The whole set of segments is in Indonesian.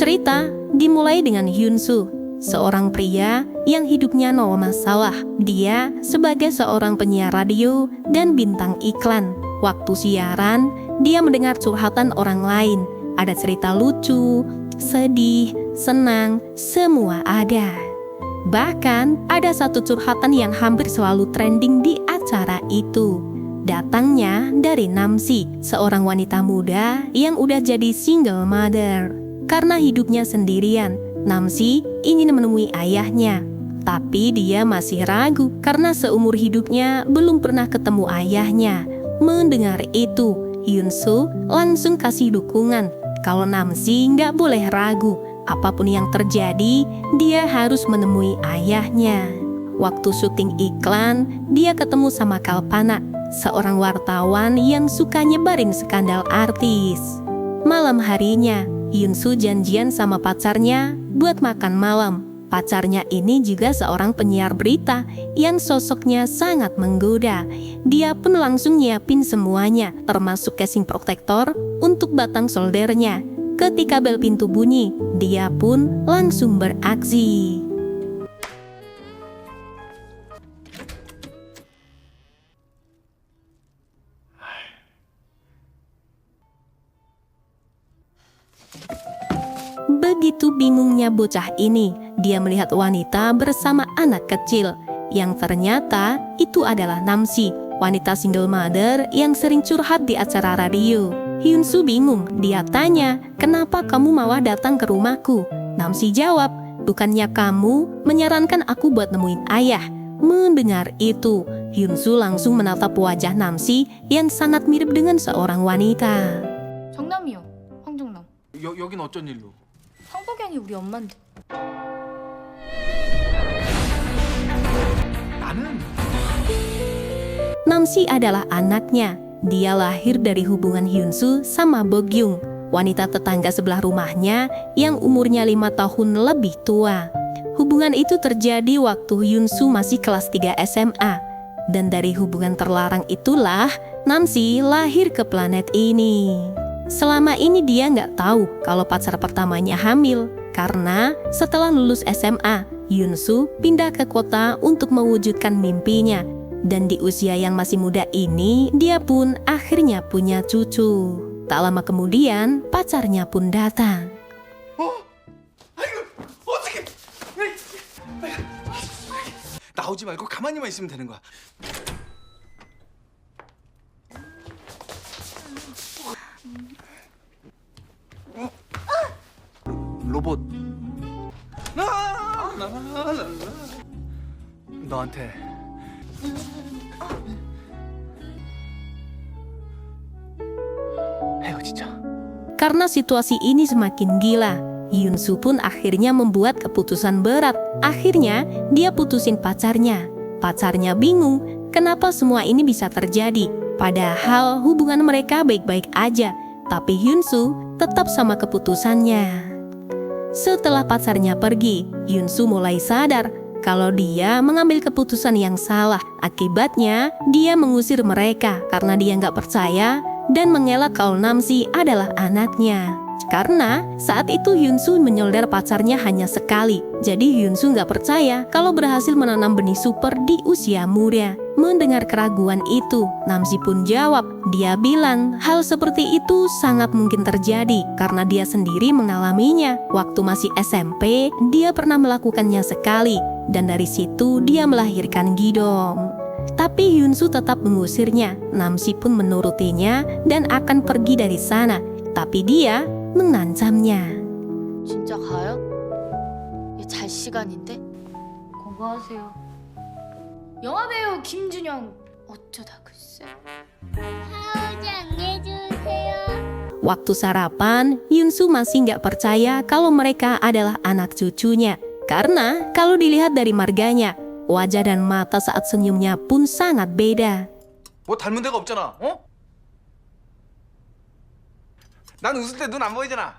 Cerita dimulai dengan Hyun-soo, seorang pria yang hidupnya nol masalah. Dia sebagai seorang penyiar radio dan bintang iklan. Waktu siaran, dia mendengar curhatan orang lain. Ada cerita lucu, sedih, senang, semua ada. Bahkan ada satu curhatan yang hampir selalu trending di acara itu. Datangnya dari Namsi, seorang wanita muda yang udah jadi single mother. Karena hidupnya sendirian, Namsi ingin menemui ayahnya. Tapi dia masih ragu karena seumur hidupnya belum pernah ketemu ayahnya. Mendengar itu, Hyun-soo langsung kasih dukungan. Kalau Namsi nggak boleh ragu, apapun yang terjadi, dia harus menemui ayahnya. Waktu syuting iklan, dia ketemu sama Kalpana, seorang wartawan yang suka nyebarin skandal artis. Malam harinya, Hyun-soo janjian sama pacarnya buat makan malam. Pacarnya ini juga seorang penyiar berita yang sosoknya sangat menggoda. Dia pun langsung nyiapin semuanya, termasuk casing protektor untuk batang soldernya. Ketika bel pintu bunyi, dia pun langsung beraksi. Begitu bingungnya bocah ini, dia melihat wanita bersama anak kecil, yang ternyata itu adalah Namsi, wanita single mother yang sering curhat di acara radio. Hyun-soo bingung, dia tanya, "Kenapa kamu malah datang ke rumahku?" Namsi jawab, "Bukannya kamu menyarankan aku buat nemuin ayah?" Mendengar itu, Hyun-soo langsung menatap wajah Namsi yang sangat mirip dengan seorang wanita. 정남이요. 황정남. 여긴 어쩐 일로? 황석연이 우리 엄마인데. 나는 Namsi adalah anaknya. Dia lahir dari hubungan Hyun-soo sama Bogyung, wanita tetangga sebelah rumahnya yang umurnya 5 tahun lebih tua. Hubungan itu terjadi waktu Hyun-soo masih kelas 3 SMA. Dan dari hubungan terlarang itulah Namsi lahir ke planet ini. Selama ini dia nggak tahu kalau pacar pertamanya hamil. Karena setelah lulus SMA, Hyun-soo pindah ke kota untuk mewujudkan mimpinya. Dan di usia yang masih muda ini, dia pun akhirnya punya cucu. Tak lama kemudian, pacarnya pun datang. 아이고 어떻게? 나오지 말고 가만히만 있으면 되는 거야. 로봇. 너한테 헤어지자. Karena situasi ini semakin gila, Hyun-soo pun akhirnya membuat keputusan berat. Akhirnya, dia putusin pacarnya. Pacarnya bingung, kenapa semua ini bisa terjadi. Padahal hubungan mereka baik-baik aja. Tapi Hyun-soo tetap sama keputusannya. Setelah pacarnya pergi, Hyun-soo mulai sadar kalau dia mengambil keputusan yang salah. Akibatnya, dia mengusir mereka karena dia nggak percaya dan mengelak kalau Namsi adalah anaknya. Karena saat itu Hyun-soo menyolder pacarnya hanya sekali. Jadi Hyun-soo nggak percaya kalau berhasil menanam benih super di usia muda. Mendengar keraguan itu, Namsi pun jawab. Dia bilang hal seperti itu sangat mungkin terjadi karena dia sendiri mengalaminya. Waktu masih SMP, dia pernah melakukannya sekali. Dan dari situ dia melahirkan Gi-dong. Tapi Hyun-soo tetap mengusirnya. Namsi pun menurutinya dan akan pergi dari sana. Tapi dia mengancamnya. 진짜 가요? 얘 잘 시간인데? 건강하세요. 영화배우 김준영 어쩌다 글쎄. Waktu sarapan, Hyun-soo masih nggak percaya kalau mereka adalah anak cucunya. Karena kalau dilihat dari marganya, wajah dan mata saat senyumnya pun sangat beda. 뭐 닮은 데가 없잖아. 어? 난 웃을 때 눈 안 보이잖아.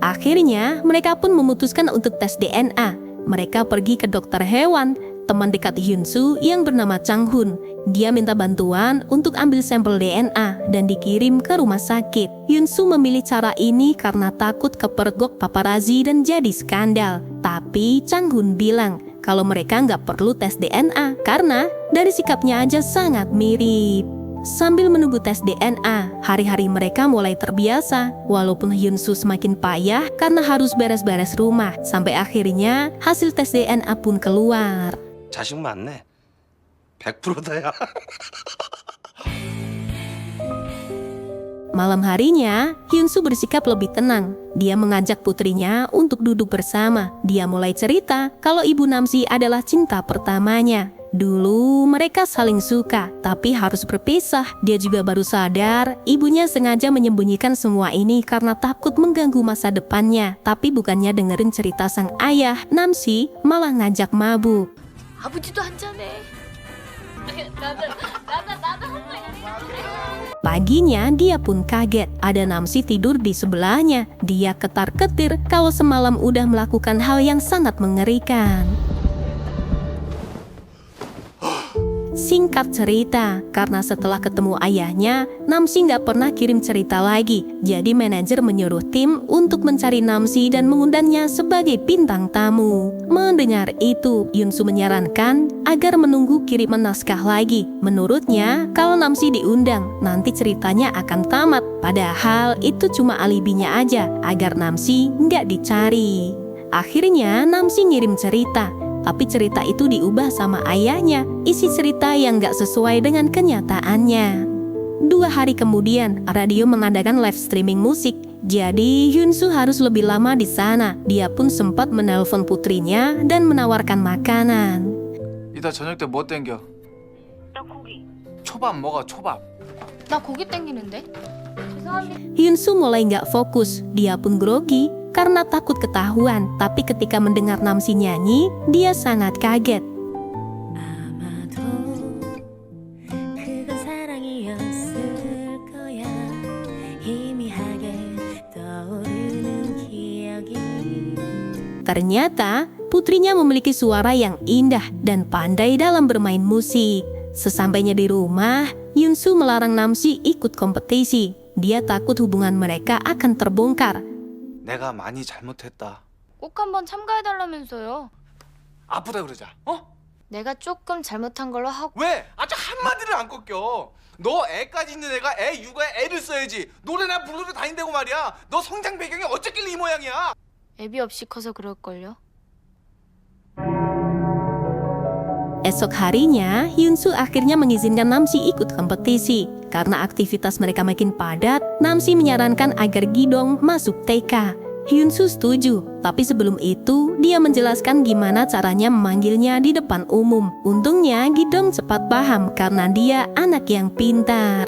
Akhirnya, mereka pun memutuskan untuk tes DNA. Mereka pergi ke dokter hewan. teman dekat Hyunsu yang bernama Chang Hun. Dia minta bantuan untuk ambil sampel DNA dan dikirim ke rumah sakit. Hyunsu memilih cara ini karena takut kepergok paparazzi dan jadi skandal. Tapi Chang Hun bilang kalau mereka nggak perlu tes DNA karena dari sikapnya aja sangat mirip. Sambil menunggu tes DNA, hari-hari mereka mulai terbiasa. Walaupun Hyunsu semakin payah karena harus beres-beres rumah. Sampai akhirnya hasil tes DNA pun keluar. 자식 맞네. 100%다 야. Malam harinya, Hyunsu bersikap lebih tenang. Dia mengajak putrinya untuk duduk bersama. Dia mulai cerita kalau ibu Namsi adalah cinta pertamanya. Dulu mereka saling suka, tapi harus berpisah. Dia juga baru sadar ibunya sengaja menyembunyikan semua ini karena takut mengganggu masa depannya. Tapi bukannya dengerin cerita sang ayah, Namsi malah ngajak mabuk. 아버지도 한 잔해. 나도 한 잔. Paginya dia pun kaget, ada Namsi tidur di sebelahnya. Dia ketar-ketir kalau semalam udah melakukan hal yang sangat mengerikan. Singkat cerita, karena setelah ketemu ayahnya, Namsi nggak pernah kirim cerita lagi. Jadi manajer menyuruh tim untuk mencari Namsi dan mengundangnya sebagai bintang tamu. Mendengar itu, Hyunsu menyarankan agar menunggu kiriman naskah lagi. Menurutnya, kalau Namsi diundang, nanti ceritanya akan tamat. Padahal itu cuma alibinya aja, agar Namsi nggak dicari. Akhirnya Namsi ngirim cerita. Tapi cerita itu diubah sama ayahnya, isi cerita yang gak sesuai dengan kenyataannya. 2 hari kemudian, radio mengadakan live streaming musik. Jadi Hyunsu harus lebih lama di sana. Dia pun sempat menelpon putrinya dan menawarkan makanan. 이따 저녁 때 뭐 땡겨? 나 고기. 초밥 먹어 초밥. 나 고기 땡기는데. 죄송합니다. Hyunsu mulai gak fokus, dia pun grogi karena takut ketahuan. Tapi ketika mendengar Namsi nyanyi, dia sangat kaget. 아마도 그건 사랑이었을 거야 희미하게 떠오르는 기억이 Ternyata putrinya memiliki suara yang indah dan pandai dalam bermain musik. Sesampainya di rumah, Hyunsu melarang Namsi ikut kompetisi. Dia takut hubungan mereka akan terbongkar. 내가 많이 잘못했다. 꼭 한번 참가해달라면서요. 아프다 그러자. 어? 내가 조금 잘못한 걸로 하고. 왜? 아주 한마디를 안 꺾여. 너 애까지 있는 애가 애 육아에 애를 써야지. 노래나 부르러 다닌다고 말이야. 너 성장 배경이 어쨌길래 이 모양이야. 애비 없이 커서 그럴걸요. Esok harinya, Hyunsu akhirnya mengizinkan Namsi ikut kompetisi. Karena aktivitas mereka makin padat, Namsi menyarankan agar Gidong masuk TK. Hyunsu setuju, tapi sebelum itu, dia menjelaskan gimana caranya memanggilnya di depan umum. Untungnya, Gidong cepat paham karena dia anak yang pintar.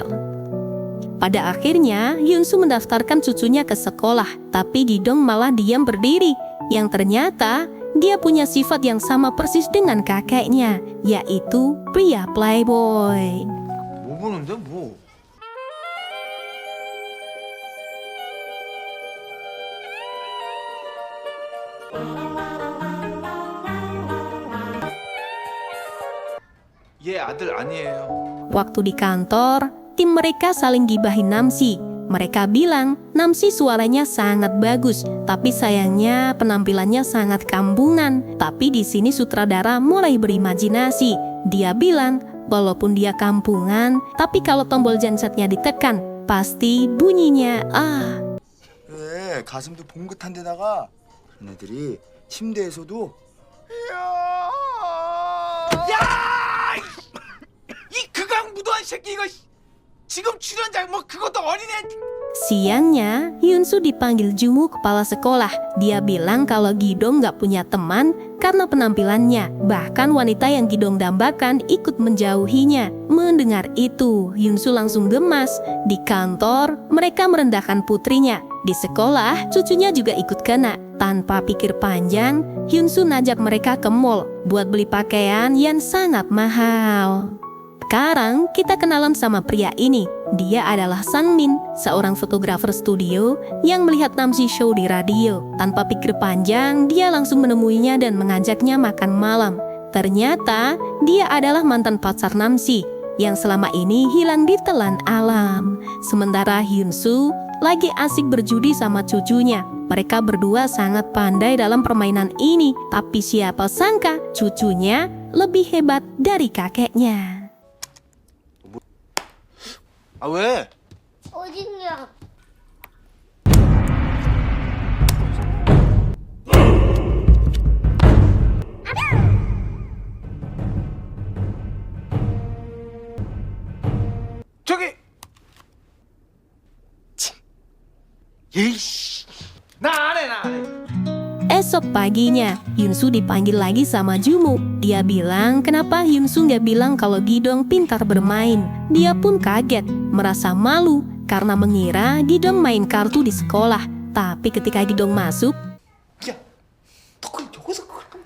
Pada akhirnya, Hyunsu mendaftarkan cucunya ke sekolah, tapi Gidong malah diam berdiri. Yang ternyata, dia punya sifat yang sama persis dengan kakeknya, yaitu pria playboy. 뭐 보는데 뭐? 얘 아들 아니에요. Waktu di kantor, tim mereka saling gibahin Namsi. Mereka bilang Namsi suaranya sangat bagus, tapi sayangnya penampilannya sangat kampungan. Tapi di sini sutradara mulai berimajinasi. Dia bilang walaupun dia kampungan, tapi kalau tombol gensetnya ditekan, pasti bunyinya 왜 가슴도 봉긋한 데다가 얘네들이 침대에서도 야! 이 극악무도한 새끼 이거 지금 출연자 뭐 그것도 어린애. Siangnya, Hyunsu dipanggil Jumu kepala sekolah. Dia bilang kalau Gidong gak punya teman karena penampilannya. Bahkan wanita yang Gidong dambakan ikut menjauhinya. Mendengar itu, Hyunsu langsung gemas. Di kantor, mereka merendahkan putrinya. Di sekolah, cucunya juga ikut kena. Tanpa pikir panjang, Hyunsu ngajak mereka ke mall buat beli pakaian yang sangat mahal. Sekarang kita kenalan sama pria ini. Dia adalah Sang Min, seorang fotografer studio yang melihat Namsi show di radio. Tanpa pikir panjang, dia langsung menemuinya dan mengajaknya makan malam. Ternyata dia adalah mantan pacar Namsi yang selama ini hilang ditelan alam. Sementara Hyunsu lagi asik berjudi sama cucunya. Mereka berdua sangat pandai dalam permainan ini, tapi siapa sangka cucunya lebih hebat dari kakeknya. 아 왜? 어딨냐? 저기 예이씨 나 안 해. Esok paginya, Hyunsu dipanggil lagi sama Jumo. Dia bilang kenapa Hyunsu nggak bilang kalau Gidong pintar bermain. Dia pun kaget, merasa malu karena mengira Gidong main kartu di sekolah. Tapi ketika Gidong masuk, 야, 너 그럼 여기서 그걸 하면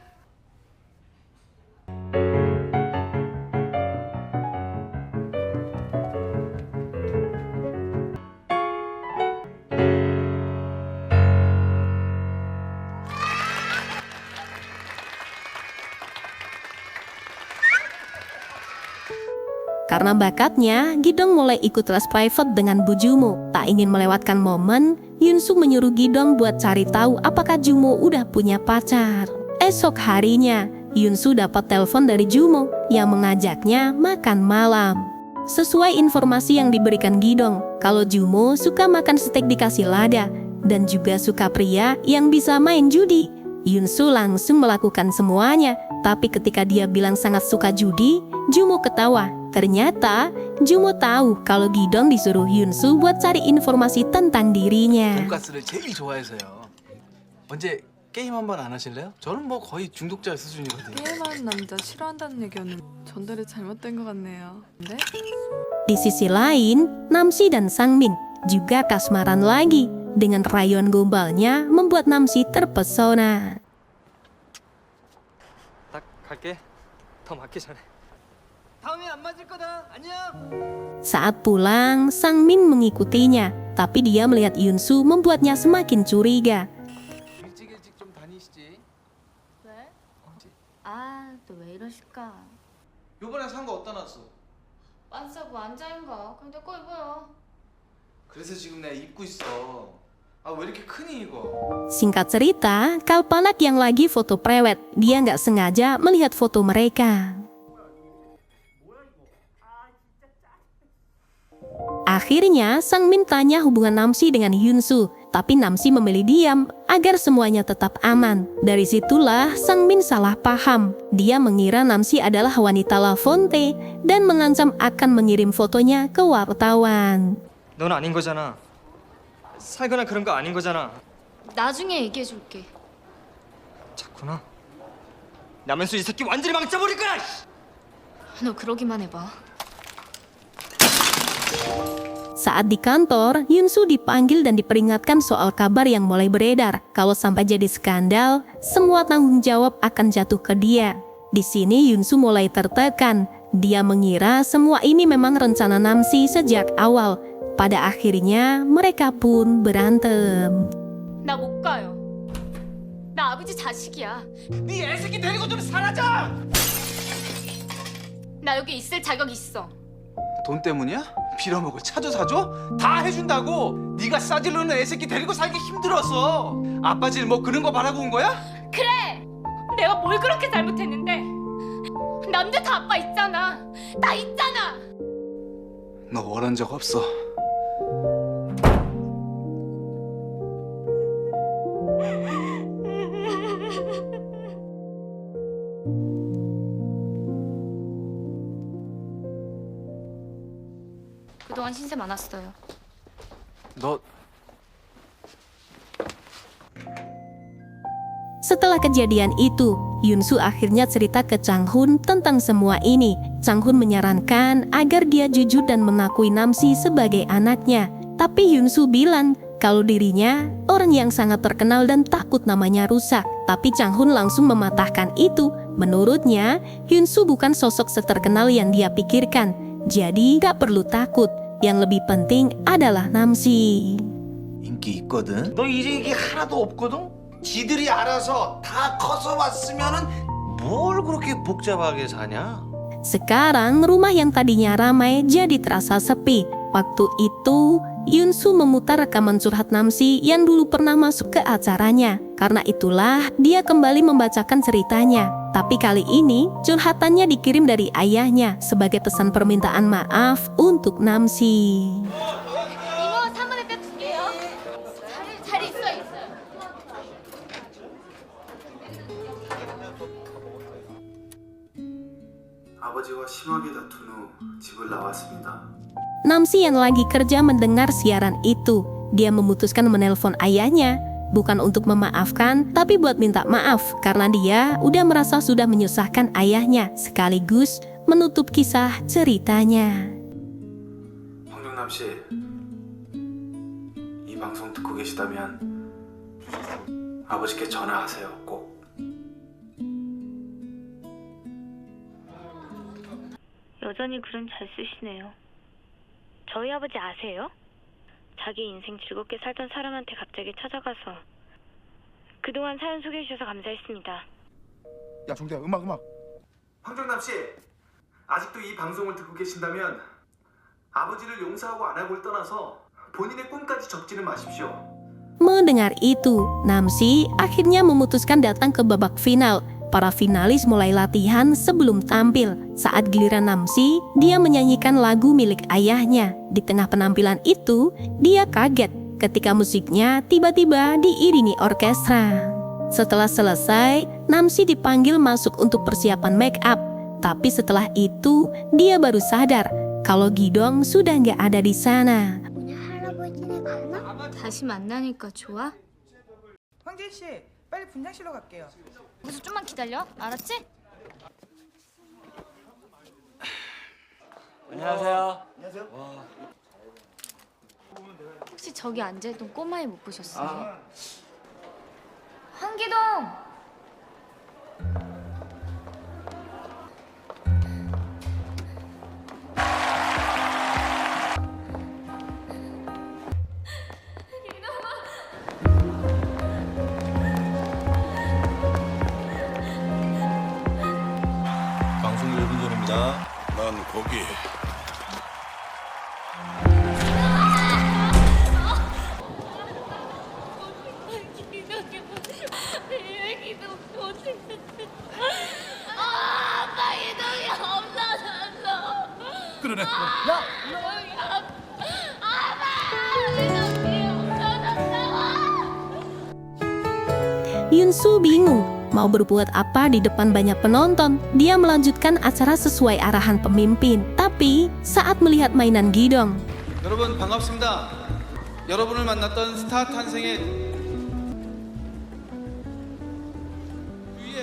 karena bakatnya, Gidong mulai ikut les private dengan Bu Jumo. Tak ingin melewatkan momen, Hyunsu menyuruh Gidong buat cari tahu apakah Jumo udah punya pacar. Esok harinya, Hyunsu dapat telepon dari Jumo yang mengajaknya makan malam. Sesuai informasi yang diberikan Gidong, kalau Jumo suka makan steak dikasih lada dan juga suka pria yang bisa main judi. Hyunsu langsung melakukan semuanya, tapi ketika dia bilang sangat suka judi, Jumo ketawa. Ternyata Jumo tahu kalau Gidong disuruh Hyunsu buat cari informasi tentang dirinya. 돈가스를 제일 좋아해서요. 언제 게임 한번 안 하실래요? 저는 뭐 거의 중독자 수준이거든요. 게임하는 남자 싫어한다는 얘기였는데 전달이 잘못된 것 같네요. 네? Di sisi lain, Namsi dan Sangmin juga kasmaran lagi. Dengan rayon gombalnya membuat Namsi terpesona. 딱 갈게. 더 맞기 전에. 다음에 안 맞을 거다. 안녕. Saat pulang, Sangmin mengikutinya. Tapi dia melihat Hyunsu membuatnya semakin curiga. 일찍 좀 다니시지. 왜? 아, 또 왜 이러실까? 요번에 산 거 어디다 놨어? 완싸고 완자인가? 그럼 내거 입어요. 그래서 지금 내가 입고 있어. 아 왜 이렇게 크니 이거? Singkat cerita, Kalpanak yang lagi foto prewed. Dia nggak sengaja melihat foto mereka. Akhirnya, Sangmin tanya hubungan Namsi dengan Hyunsu, tapi Namsi memilih diam agar semuanya tetap aman. Dari situlah Sangmin salah paham. Dia mengira Namsi adalah wanita La Fonte dan mengancam akan mengirim fotonya ke wartawan. 넌 아닌 거잖아. 살거나 그런 거 아닌 거잖아. 나중에 얘기해줄게. 자꾸나. 남현수 이 새끼 완전히 망쳐버릴 거야. 너 그러기만 해봐. Saat di kantor, Hyunsu dipanggil dan diperingatkan soal kabar yang mulai beredar. Kalau sampai jadi skandal, semua tanggung jawab akan jatuh ke dia. Di sini Hyunsu mulai tertekan. Dia mengira semua ini memang rencana Namsi sejak awal. Pada akhirnya, mereka pun berantem. 나 못 가요. 나 아버지 자식이야. 네 애새끼 데리고 좀 사라져! 나 여기 있을 자격 있어. 돈 때문이야? 빌어먹을 차도 사줘? 다 해준다고! 네가 싸질러는 애새끼 데리고 살기 힘들어서 아빠 질 뭐 그런 거 바라고 온 거야? 그래! 내가 뭘 그렇게 잘못했는데? 남자 다 아빠 있잖아. 나 있잖아. 너 원한 적 없어. 그동안 신세 많았어요. 너 Setelah kejadian itu, Hyunsu akhirnya cerita ke Changhun tentang semua ini. Changhun menyarankan agar dia jujur dan mengakui Namsi sebagai anaknya. Tapi Hyunsu bilang kalau dirinya orang yang sangat terkenal dan takut namanya rusak. Tapi Changhun langsung mematahkan itu. Menurutnya, Hyunsu bukan sosok seterkenal yang dia pikirkan. Jadi gak perlu takut. Yang lebih penting adalah Namsi. 인기 있거든. 너 이 얘기 하나도 없거든? 지들이 알아서 다 커서 왔으면은 뭘 그렇게 복잡하게 사냐? Sekarang rumah yang tadinya ramai jadi terasa sepi. Waktu itu, Yunsu memutar rekaman curhat Namsi yang dulu pernah masuk ke acaranya. Karena itulah dia kembali membacakan ceritanya. Tapi kali ini curhatannya dikirim dari ayahnya sebagai pesan permintaan maaf untuk Namsi. 이모 3번에 빼줄게요. 잘 있어. 아버지와 심하게 다툰 후 집을 나왔습니다. Namsi yang lagi kerja mendengar siaran itu. Dia memutuskan menelpon ayahnya. Bukan untuk memaafkan, tapi buat minta maaf karena dia udah merasa sudah menyusahkan ayahnya, sekaligus menutup kisah ceritanya. 황정남 씨, 이 방송 듣고 계시다면 아버지께 전화하세요. 꼭. 여전히 글은 잘 쓰시네요. 저희 아버지 아세요? 자기 인생 즐겁게 살던 사람한테 갑자기 찾아가서 그동안 사연 소개해 주셔서 감사했습니다. 야 정대야 음악. 황정남 씨, 아직도 이 방송을 듣고 계신다면 아버지를 용서하고 안 하고를 떠나서 본인의 꿈까지 적지는 마십시오. Mendengar itu, Namsi akhirnya memutuskan datang ke babak final. Para finalis mulai latihan sebelum tampil. Saat giliran Namsi, dia menyanyikan lagu milik ayahnya. Di tengah penampilan itu, dia kaget ketika musiknya tiba-tiba diiringi orkestra. Setelah selesai, Namsi dipanggil masuk untuk persiapan make up. Tapi setelah itu, dia baru sadar kalau Gidong sudah nggak ada di sana. 다시 만나니까 좋아? 황진 씨, 빨리 분장실로 갈게요. 그래서 좀만 기다려. 알았지? 안녕하세요. 혹시 저기 앉아있던 꼬마애 못 보셨어요? 황기동! 방송 1분 전입니다. 난 거기. 기동 어떻게 아빠 기동이 없어졌어. 그러네. Yunsu bingung mau berbuat apa di depan banyak penonton. Dia melanjutkan acara sesuai arahan pemimpin. Tapi saat melihat mainan Gidong, 여러분 반갑습니다. 여러분을 만났던 스타 탄생의 위에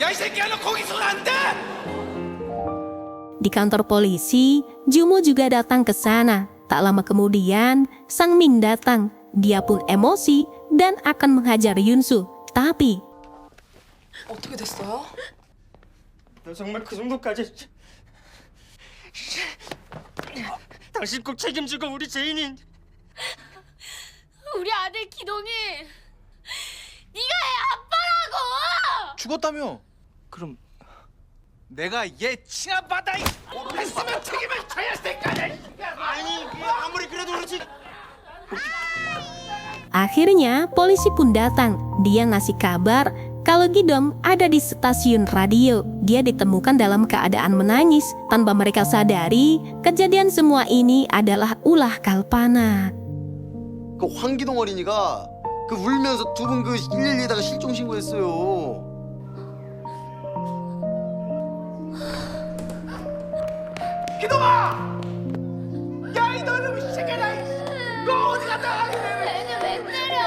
야 이 새끼야 너 거기 서면 안 돼! di kantor polisi, Jumo juga datang ke sana. Tak lama kemudian, Sang Ming datang. Dia pun emosi dan akan menghajar Yunsu. Tapi 어떻게 됐어요? 너 정말 그 정도까지 당신 꼭 책임지고 우리 제인이 우리 아들 기동이 네가 애 아빠라고. 죽었다며? 그럼 내가 얘 친아빠다 이 했으면 책임을 져야 될 거 아니야. 아니 아무리 그래도 그렇지. akhirnya polisi pun datang. Dia ngasih kabar kalau Gidong ada di stasiun radio. Dia ditemukan dalam keadaan menangis. Tanpa mereka sadari, kejadian semua ini adalah ulah Kalpana. 그 황기동 어린이가 그 울면서 두 분 그 112에다가 실종 신고했어요. 기동아! 야 이놈의 새끼야! 너 어디 갔다 와? 애는 왜 때려?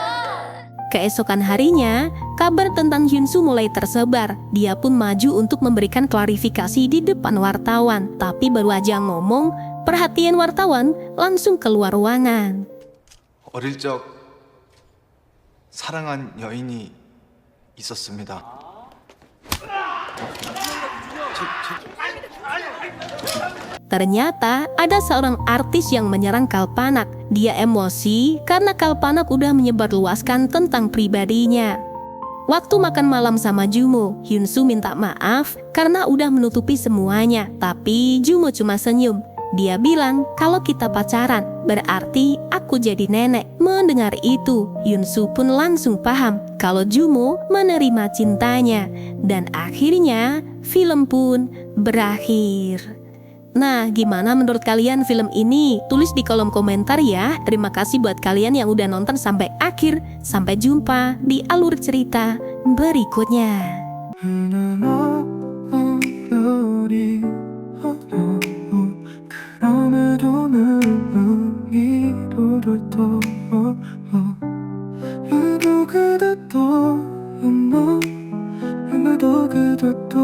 Keesokan harinya, kabar tentang Hyunsu mulai tersebar. Dia pun maju untuk memberikan klarifikasi di depan wartawan. Tapi baru aja ngomong, perhatian wartawan langsung keluar ruangan. 어릴 적 사랑한 여인이 있었습니다. Ternyata ada seorang artis yang menyerang Kalpanak. Dia emosi karena Kalpanak udah menyebarluaskan tentang pribadinya. Waktu makan malam sama Jumo, Hyunsoo minta maaf karena udah menutupi semuanya. Tapi Jumo cuma senyum. Dia bilang kalau kita pacaran, berarti aku jadi nenek. Mendengar itu, Hyunsoo pun langsung paham kalau Jumo menerima cintanya. Dan akhirnya, film pun berakhir. Nah, gimana menurut kalian film ini? Tulis di kolom komentar ya. Terima kasih buat kalian yang udah nonton sampai akhir. Sampai jumpa di alur cerita berikutnya. 그대도